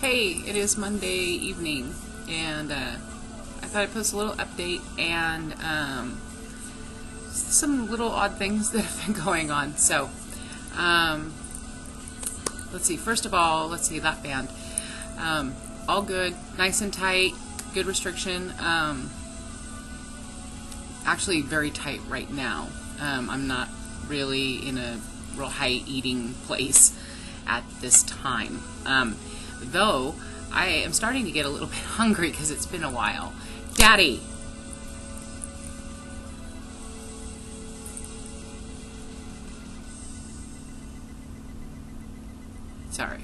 Hey, it is Monday evening, and I thought I'd post a little update and some little odd things that have been going on. So, let's see. First of all, let's see, that band. All good, nice and tight, good restriction. Actually, very tight right now. I'm not really in a real high eating place at this time. Though I am starting to get a little bit hungry because it's been a while. Daddy! Sorry.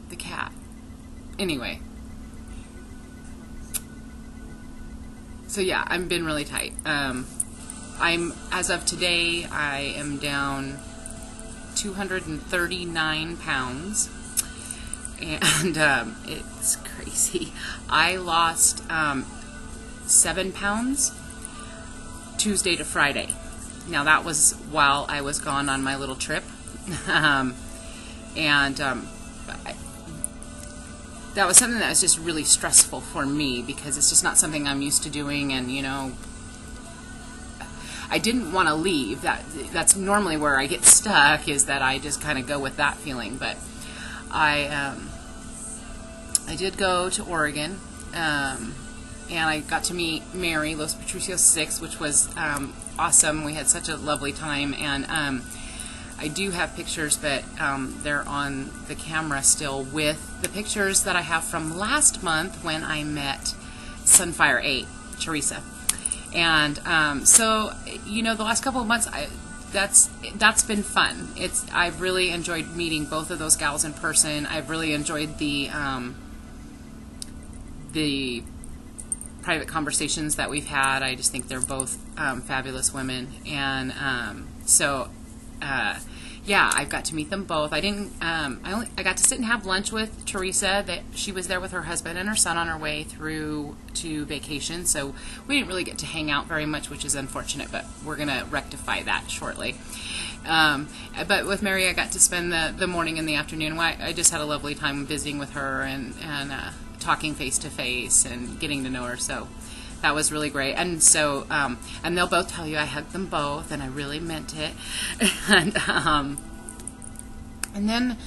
The cat. Anyway. So yeah, I've been really tight. As of today, I am down 239 pounds. And it's crazy. I lost 7 pounds Tuesday to Friday. Now that was while I was gone on my little trip. That was something that was just really stressful for me because it's just not something I'm used to doing, and you know, I didn't want to leave. That's normally where I get stuck, is that I just kind of go with that feeling. But I did go to Oregon, and I got to meet Mary, Los Patricios 6, which was awesome. We had such a lovely time, and I do have pictures, but they're on the camera still, with the pictures that I have from last month when I met Sunfire 8, Teresa. And so, you know, the last couple of months, that's been fun. I've really enjoyed meeting both of those gals in person. I've really enjoyed the private conversations that we've had. I just think they're both fabulous women, and yeah, I've got to meet them both. I didn't. I got to sit and have lunch with Teresa. That she was there with her husband and her son on her way through to vacation, so we didn't really get to hang out very much, which is unfortunate. But we're gonna rectify that shortly. But with Mary, I got to spend the morning and the afternoon. I just had a lovely time visiting with her and talking face to face and getting to know her. So that was really great. And so, and they'll both tell you I hugged them both, and I really meant it. And then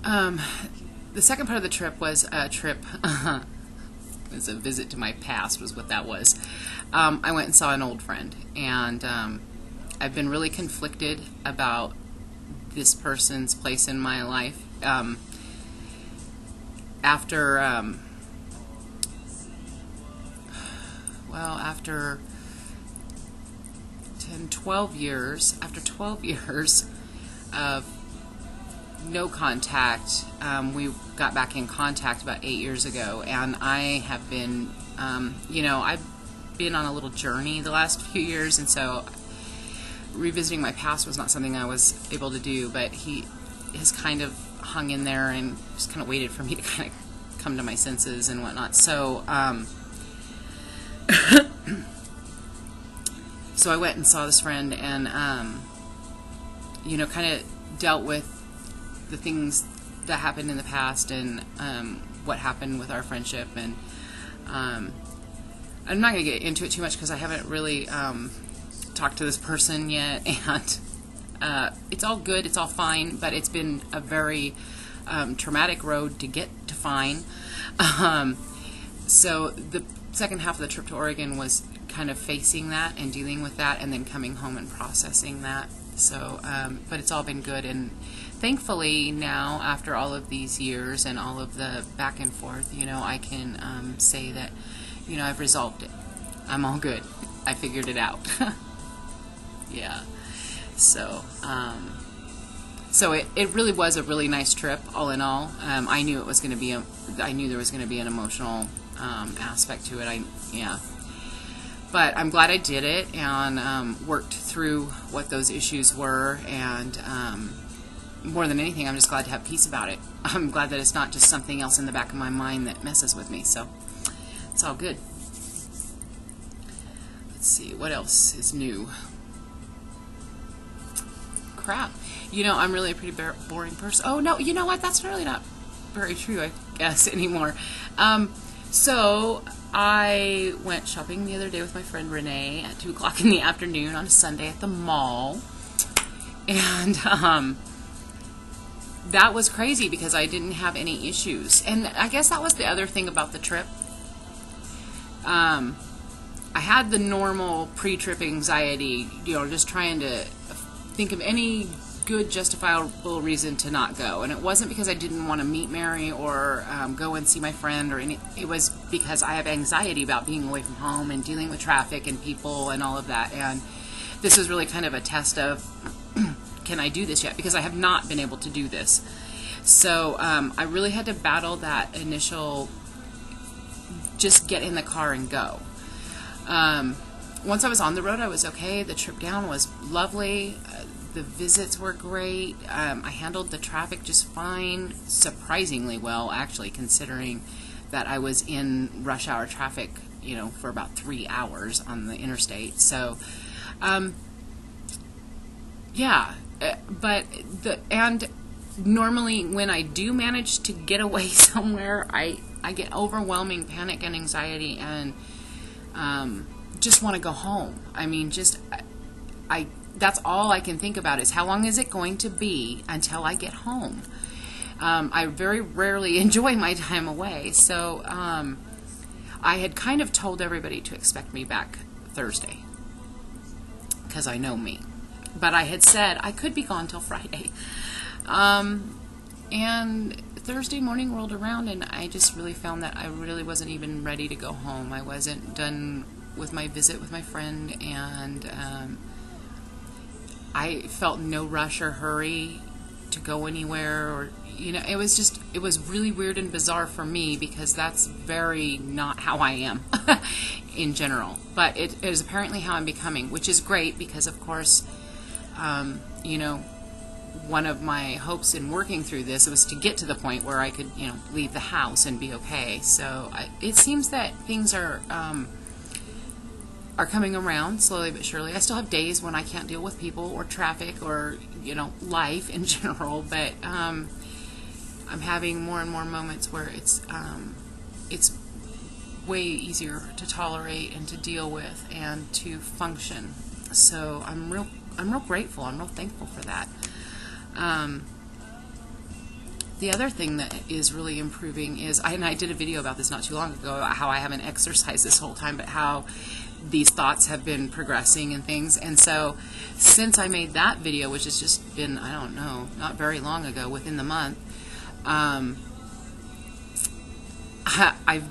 the second part of the trip was a trip. It was a visit to my past, was what that was. I went and saw an old friend, and I've been really conflicted about this person's place in my life. After 12 years of no contact, we got back in contact about 8 years ago, and I have been, you know, I've been on a little journey the last few years, and so revisiting my past was not something I was able to do, but he has kind of hung in there and just kind of waited for me to kind of come to my senses and whatnot. So, so I went and saw this friend, and you know, kind of dealt with the things that happened in the past, and what happened with our friendship. And I'm not going to get into it too much because I haven't really talked to this person yet, and it's all good, it's all fine, but it's been a very traumatic road to get to fine. So the second half of the trip to Oregon was kind of facing that and dealing with that, and then coming home and processing that. So, but it's all been good, and thankfully now, after all of these years and all of the back and forth, you know, I can say that, you know, I've resolved it. I'm all good. I figured it out. Yeah. So, so it really was a really nice trip, all in all. I knew it was going to be I knew there was going to be an emotional aspect to it. Yeah. But I'm glad I did it, and worked through what those issues were, and more than anything, I'm just glad to have peace about it. I'm glad that it's not just something else in the back of my mind that messes with me, so it's all good. Let's see, what else is new? Crap. You know, I'm really a pretty boring person. Oh, no, you know what? That's really not very true, I guess, anymore. So I went shopping the other day with my friend Renee at 2 o'clock in the afternoon on a Sunday at the mall. And that was crazy because I didn't have any issues. And I guess that was the other thing about the trip. I had the normal pre-trip anxiety, just trying to think of any good justifiable reason to not go. And it wasn't because I didn't want to meet Mary or go and see my friend or any. It was because I have anxiety about being away from home and dealing with traffic and people and all of that. And this was really kind of a test of, can I do this yet? Because I have not been able to do this. So I really had to battle that initial just get in the car and go. Once I was on the road, I was okay. The trip down was lovely. The visits were great. I handled the traffic just fine, surprisingly well, actually, considering that I was in rush hour traffic, for about 3 hours on the interstate. So, yeah. And normally when I do manage to get away somewhere, I get overwhelming panic and anxiety and just want to go home. I mean, that's all I can think about is how long is it going to be until I get home. I very rarely enjoy my time away, so I had kind of told everybody to expect me back Thursday because I know me. But I had said I could be gone till Friday. And Thursday morning rolled around and I just really found that I really wasn't even ready to go home. I wasn't done with my visit with my friend, and I felt no rush or hurry to go anywhere, or it was really weird and bizarre for me because that's very not how I am in general. But it is apparently how I'm becoming, which is great because, of course, one of my hopes in working through this was to get to the point where I could, leave the house and be okay. So it seems that things are coming around slowly but surely. I still have days when I can't deal with people or traffic or, life in general, but I'm having more and more moments where it's way easier to tolerate and to deal with and to function. So I'm real grateful. I'm real thankful for that. The other thing that is really improving is, and I did a video about this not too long ago, how I haven't exercised this whole time, but how these thoughts have been progressing and things. And so since I made that video, which has just been, I don't know, not very long ago, within the month, I've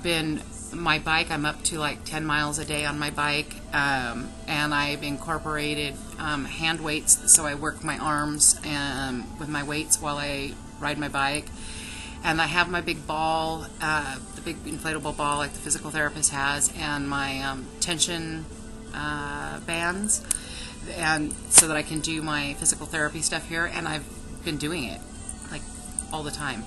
been, my bike, I'm up to like 10 miles a day on my bike, and I've incorporated hand weights, so I work my arms with my weights while I ride my bike. And I have my big ball, the big inflatable ball like the physical therapist has, and my tension bands, and so that I can do my physical therapy stuff here. And I've been doing it like all the time.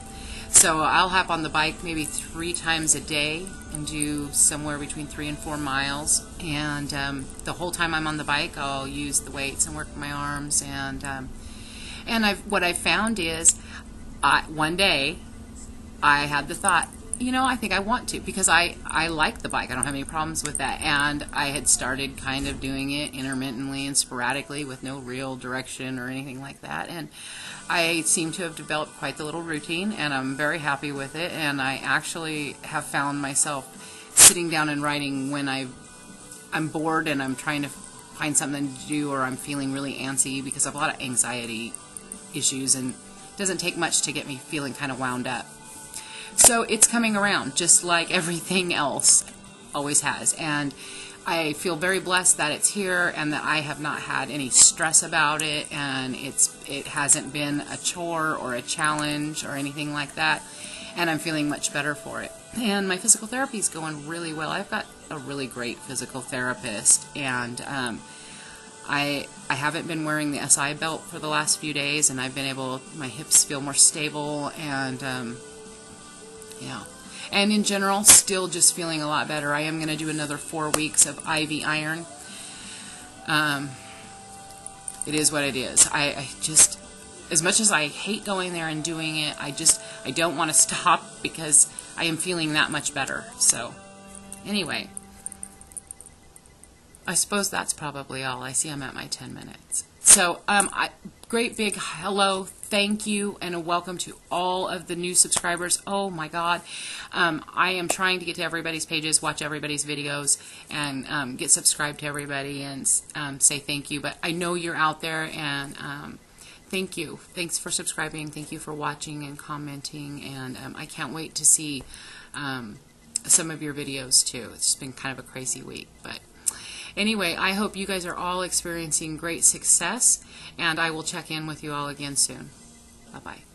So I'll hop on the bike maybe 3 times a day and do somewhere between 3 and 4 miles. And the whole time I'm on the bike, I'll use the weights and work my arms. And what I've found is, one day I had the thought, I think I want to, because I like the bike. I don't have any problems with that. And I had started kind of doing it intermittently and sporadically with no real direction or anything like that. And I seem to have developed quite the little routine, and I'm very happy with it. And I actually have found myself sitting down and writing when I'm bored and I'm trying to find something to do, or I'm feeling really antsy because I have a lot of anxiety issues, and it doesn't take much to get me feeling kind of wound up. So it's coming around, just like everything else always has. And I feel very blessed that it's here and that I have not had any stress about it, and it hasn't been a chore or a challenge or anything like that. And I'm feeling much better for it. And my physical therapy is going really well. I've got a really great physical therapist, and I haven't been wearing the SI belt for the last few days, and I've been my hips feel more stable, and yeah. And in general, still just feeling a lot better. I am going to do another 4 weeks of IV iron. It is what it is. I just as much as I hate going there and doing it, I don't want to stop because I am feeling that much better. So anyway, I suppose that's probably all. I see I'm at my 10 minutes. So great big hello, thank you, and a welcome to all of the new subscribers. Oh my God. I am trying to get to everybody's pages, watch everybody's videos, and get subscribed to everybody and say thank you. But I know you're out there, and thank you. Thanks for subscribing. Thank you for watching and commenting, and I can't wait to see some of your videos too. It's just been kind of a crazy week, but anyway, I hope you guys are all experiencing great success, and I will check in with you all again soon. Bye-bye.